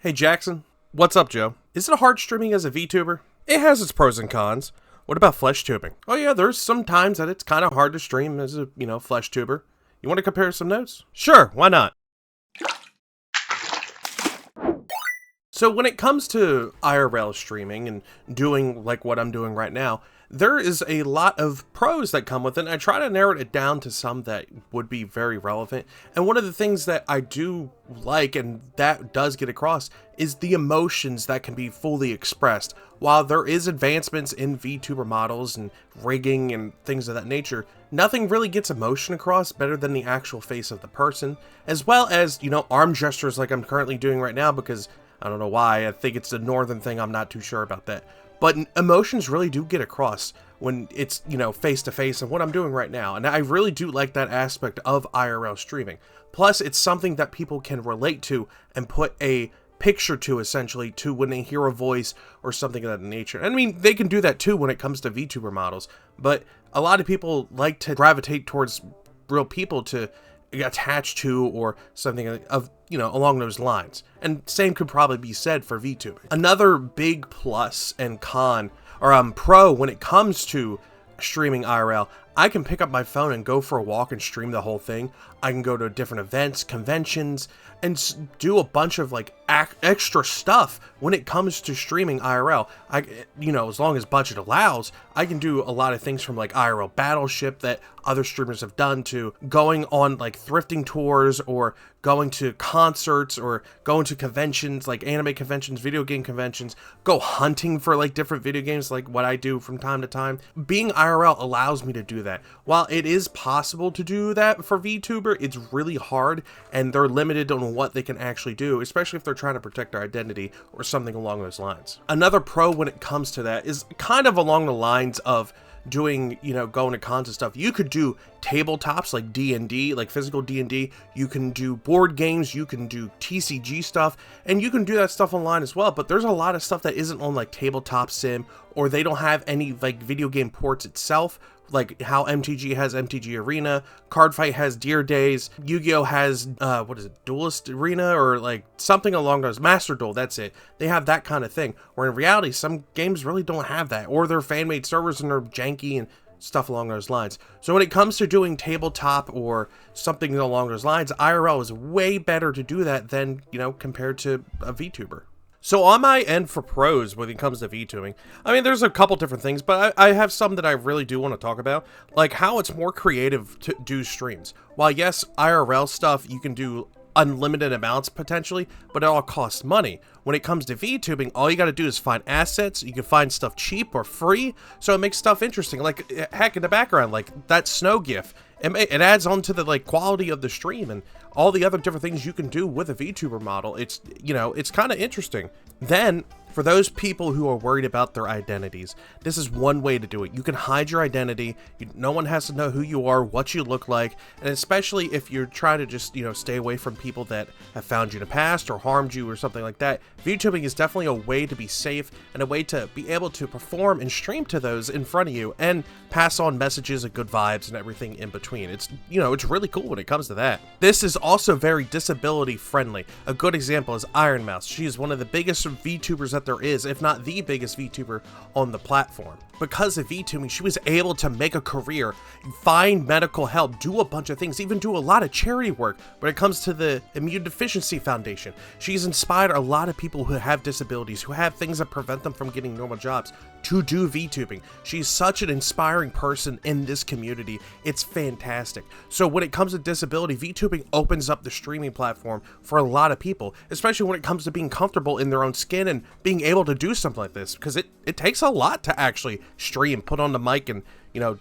Hey Jackson, what's up, Joe? Is it hard streaming as a VTuber? It has its pros and cons. What about flesh tubing? Oh yeah, there's some times that it's kind of hard to stream as a, flesh tuber. You want to compare some notes? Sure, why not? So when it comes to IRL streaming and doing like what I'm doing right now, there is a lot of pros that come with it. And I try to narrow it down to some that would be very relevant. And one of the things that I do like, and that does get across, is the emotions that can be fully expressed. While there is advancements in VTuber models and rigging and things of that nature, nothing really gets emotion across better than the actual face of the person, as well as, arm gestures like I'm currently doing right now, because I don't know why. I think it's a northern thing. I'm not too sure about that. But emotions really do get across when it's, face to face and what I'm doing right now. And I really do like that aspect of IRL streaming. Plus, it's something that people can relate to and put a picture to, essentially, to when they hear a voice or something of that nature. I mean, they can do that too when it comes to VTuber models. But a lot of people like to gravitate towards real people to attached to, or something of along those lines. And same could probably be said for VTubing. Another big plus and con, or pro, when it comes to streaming IRL, I can pick up my phone and go for a walk and stream the whole thing. I can go to different events, conventions, and do a bunch of extra stuff when it comes to streaming IRL. As long as budget allows, I can do a lot of things, from IRL Battleship that other streamers have done, to going on thrifting tours, or going to concerts, or going to conventions like anime conventions, video game conventions, go hunting for different video games like what I do from time to time. Being IRL allows me to do that. While it is possible to do that for VTuber, it's really hard, and they're limited on what they can actually do, especially if they're trying to protect their identity or something along those lines. Another pro when it comes to that is kind of along the lines of doing, going to cons and stuff. You could do tabletops like D&D, like physical D&D. You can do board games, you can do TCG stuff, and you can do that stuff online as well. But there's a lot of stuff that isn't on tabletop sim, or they don't have any video game ports itself, like how MTG has MTG Arena, Cardfight has Deer Days, Yu-Gi-Oh has Duelist Arena, or something along those, Master Duel, that's it. They have that kind of thing, where in reality some games really don't have that, or they're fan-made servers and they're janky and stuff along those lines. So when it comes to doing tabletop or something along those lines, IRL is way better to do that than, compared to a VTuber. So on my end for pros when it comes to VTubing, I mean, there's a couple different things, but I have some that I really do want to talk about, like how it's more creative to do streams. While yes, IRL stuff, you can do unlimited amounts potentially, but it all costs money. When it comes to VTubing, all you got to do is find assets. You can find stuff cheap or free, so it makes stuff interesting. Heck, in the background, that snow gif, it adds on to the quality of the stream and all the other different things you can do with a VTuber model. It's it's kind of interesting. Then, for those people who are worried about their identities, this is one way to do it. You can hide your identity. No one has to know who you are, what you look like, and especially if you're trying to just, stay away from people that have found you in the past or harmed you or something like that. VTubing is definitely a way to be safe and a way to be able to perform and stream to those in front of you and pass on messages of good vibes and everything in between. It's, it's really cool when it comes to that. This is also very disability friendly. A good example is Iron Mouse. She is one of the biggest VTubers that there is, if not the biggest VTuber on the platform. Because of VTubing, she was able to make a career, find medical help, do a bunch of things, even do a lot of charity work when it comes to the Immune Deficiency Foundation. She's inspired a lot of people who have disabilities, who have things that prevent them from getting normal jobs, to do VTubing. She's such an inspiring person in this community. It's fantastic. So when it comes to disability, VTubing opens up the streaming platform for a lot of people, especially when it comes to being comfortable in their own skin and being able to do something like this, because it takes a lot to actually stream, put on the mic, and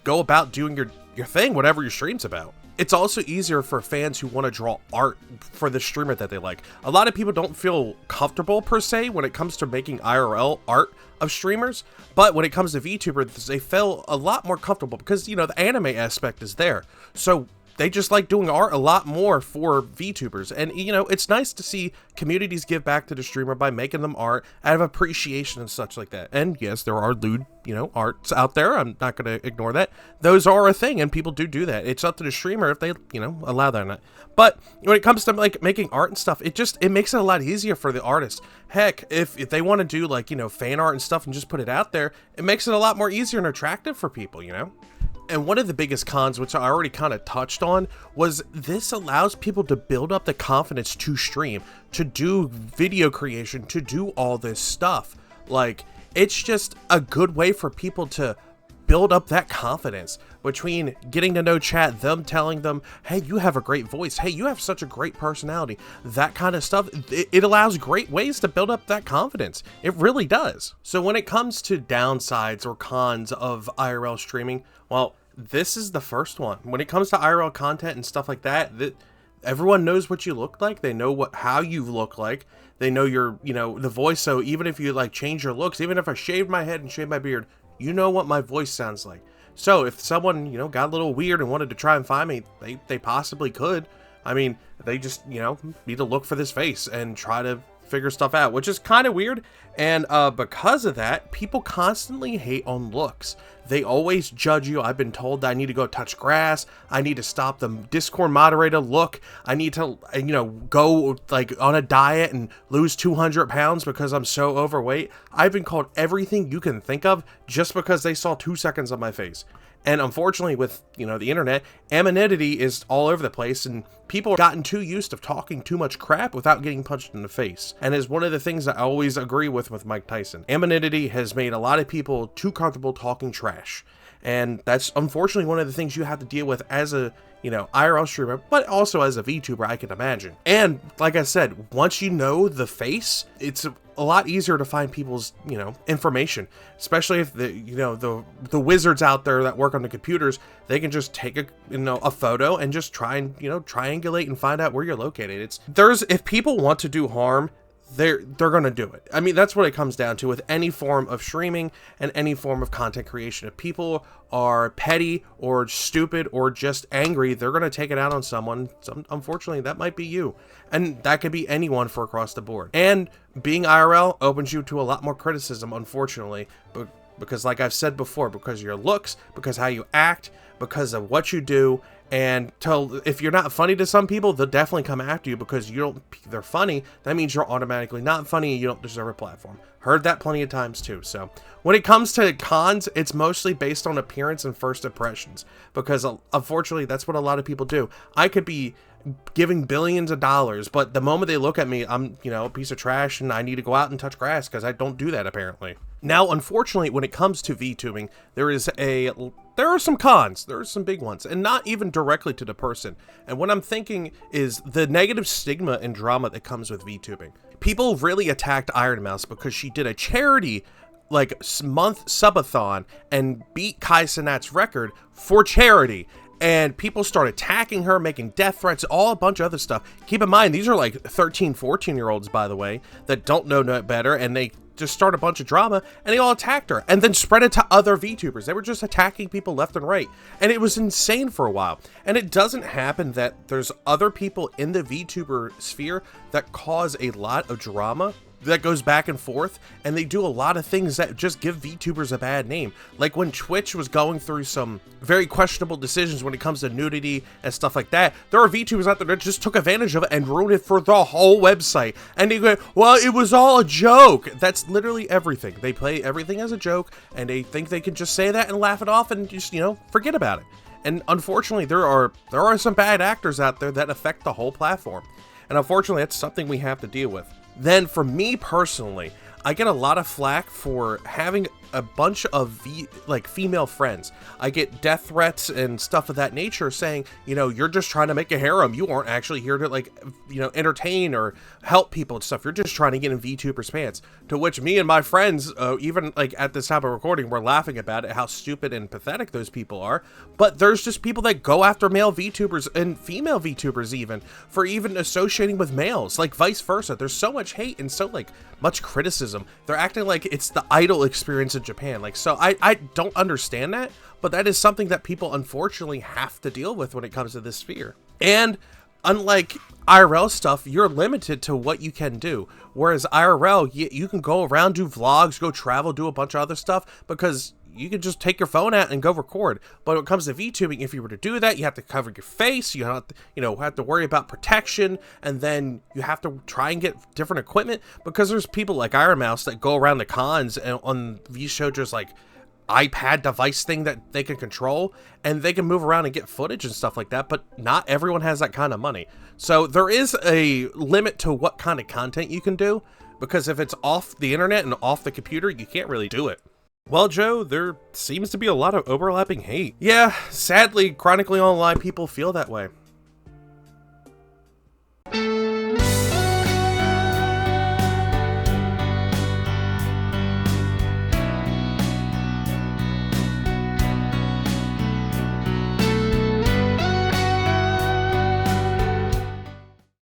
go about doing your thing, whatever your stream's about. It's also easier for fans who want to draw art for the streamer that they like. A lot of people don't feel comfortable per se when it comes to making IRL art of streamers, but when it comes to VTubers, they feel a lot more comfortable because the anime aspect is there. So they just like doing art a lot more for VTubers. And, you know, it's nice to see communities give back to the streamer by making them art out of appreciation and such like that. And yes, there are lewd, you know, arts out there. I'm not going to ignore that. Those are a thing, and people do that. It's up to the streamer if they, you know, allow that or not. But when it comes to like making art and stuff, it makes it a lot easier for the artist. Heck, if they want to do like, you know, fan art and stuff and just put it out there, it makes it a lot more easier and attractive for people, you know? And one of the biggest cons, which I already kind of touched on, was this allows people to build up the confidence to stream, to do video creation, to do all this stuff. Like, it's just a good way for people to build up that confidence between getting to know chat, them telling them, hey, you have a great voice, hey, you have such a great personality, that kind of stuff. It allows great ways to build up that confidence. It really does. So when it comes to downsides or cons of IRL streaming, well, this is the first one. When it comes to IRL content and stuff like that, everyone knows what you look like. They know how you look like. They know your, you know, the voice. So even if you like change your looks, even if I shaved my head and shaved my beard, you know what my voice sounds like. So if someone, you know, got a little weird and wanted to try and find me, they possibly could. I mean, they just, you know, need to look for this face and try to figure stuff out, which is kind of weird. And because of that, people constantly hate on looks. They always judge you. I've been told that I need to go touch grass. I need to stop the Discord moderator look. I need to, you know, go like on a diet and lose 200 pounds because I'm so overweight. I've been called everything you can think of just because they saw 2 seconds of my face. And unfortunately, with, you know, the internet, anonymity is all over the place, and people have gotten too used to talking too much crap without getting punched in the face. And is one of the things I always agree with Mike Tyson. Anonymity has made a lot of people too comfortable talking trash. And that's unfortunately one of the things you have to deal with as a, you know, IRL streamer, but also as a VTuber, I can imagine. And like I said, once you know the face, it's a lot easier to find people's, you know, information, especially if the, you know, the wizards out there that work on the computers, they can just take a, you know, a photo and just try and, you know, triangulate and find out where you're located. If people want to do harm, they're going to do it. I mean, that's what it comes down to with any form of streaming and any form of content creation. If people are petty or stupid or just angry, they're going to take it out on someone. Unfortunately, that might be you. And that could be anyone for across the board. And being IRL opens you to a lot more criticism, unfortunately, because like I've said before, because of your looks, because how you act, because of what you do. And if you're not funny to some people, they'll definitely come after you because they're funny. That means you're automatically not funny and you don't deserve a platform. Heard that plenty of times too. So when it comes to cons, it's mostly based on appearance and first impressions, because unfortunately that's what a lot of people do. I could be giving billions of dollars, but the moment they look at me, I'm, you know, a piece of trash and I need to go out and touch grass because I don't do that apparently. Now, unfortunately, when it comes to VTubing, there are some cons. There are some big ones, and not even directly to the person. And what I'm thinking is the negative stigma and drama that comes with VTubing. People really attacked Iron Mouse because she did a charity like month subathon and beat Kai Cenat's record for charity. And people start attacking her, making death threats, a bunch of other stuff. Keep in mind, these are like 13, 14-year-olds, by the way, that don't know no better, and they just start a bunch of drama, and they all attacked her, and then spread it to other VTubers. They were just attacking people left and right, and it was insane for a while. And it doesn't happen that there's other people in the VTuber sphere that cause a lot of drama that goes back and forth, and they do a lot of things that just give VTubers a bad name. Like when Twitch was going through some very questionable decisions when it comes to nudity and stuff like that, there are VTubers out there that just took advantage of it and ruined it for the whole website. And they go, well, it was all a joke. That's literally everything. They play everything as a joke, and they think they can just say that and laugh it off and just, you know, forget about it. And unfortunately, there are some bad actors out there that affect the whole platform. And unfortunately, that's something we have to deal with. Then for me personally, I get a lot of flack for having a bunch of female friends. I get death threats and stuff of that nature saying, you know, you're just trying to make a harem. You aren't actually here to, like, you know, entertain or help people and stuff. You're just trying to get in VTubers' pants. To which me and my friends, even like at this time of recording, we're laughing about it, how stupid and pathetic those people are. But there's just people that go after male VTubers and female VTubers even for even associating with males, like vice versa. There's so much hate and so like much criticism tourism. They're acting like it's the idol experience in Japan. Like, so I don't understand that, but that is something that people unfortunately have to deal with when it comes to this sphere. And unlike IRL stuff, you're limited to what you can do. Whereas IRL, you can go around, do vlogs, go travel, do a bunch of other stuff, because you can just take your phone out and go record. But when it comes to VTubing, if you were to do that, you have to cover your face, you have to worry about protection, and then you have to try and get different equipment, because there's people like Iron Mouse that go around the cons and on VShoja's like iPad device thing that they can control, and they can move around and get footage and stuff like that, but not everyone has that kind of money. So there is a limit to what kind of content you can do, because if it's off the internet and off the computer, you can't really do it. Well, Joe, there seems to be a lot of overlapping hate. Yeah, sadly, chronically online people feel that way.